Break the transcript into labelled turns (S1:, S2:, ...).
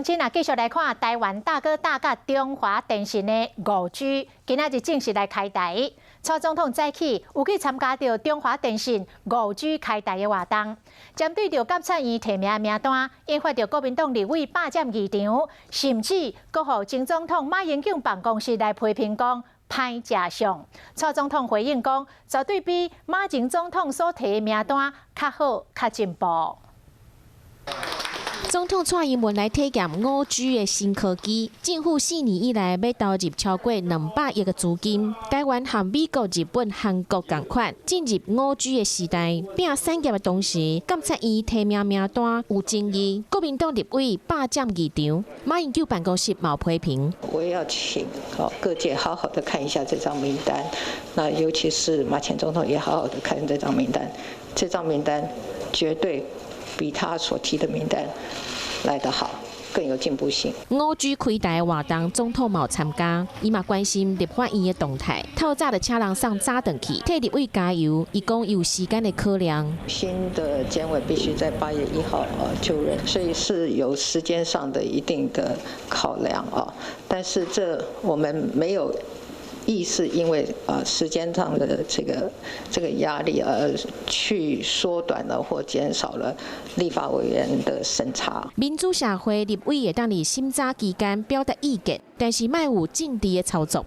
S1: 今啊，继续来看台湾大哥大甲中华电信的5G，今仔日正式来开台。蔡总统早起有去参加到中华电信5G 开台的活动，针对着甲产院提名名单，引发着国民党立委霸占议场，甚至阁互前总统马英九办公室来批评讲歹食相。蔡总统回应讲，绝对比马前总统所提的名单较好、较进步。
S2: 总统蔡英文来体验5G 的新科技，政府4年以来要投入超过200亿的资金。台湾和美国、日本、韩国同款进入5G 的时代，拼产业的同时，监察院提名名单有争议，国民党立委霸占议场，马英九办公室冇批评。
S3: 我也要请各界好好的看一下这张名单，那尤其是马前总统也好好的看这张名单，这张名单绝对 比他所提的名单来得好，更有进步性。
S2: 5G 开台的活动，总统冇参加，伊嘛关心立法院的动态，透早就请人送早顿去，替立委加油。伊讲有时间的考量。新
S3: 的监委必须在8月1号就任，所以是有时间上的一定的考量啊。但是这我们没有 意是因为时间上的这个压力而去缩短了或减少了立法委员的审查。民主社会立委会当伫审查期间表达意见，但是卖有政治的操作。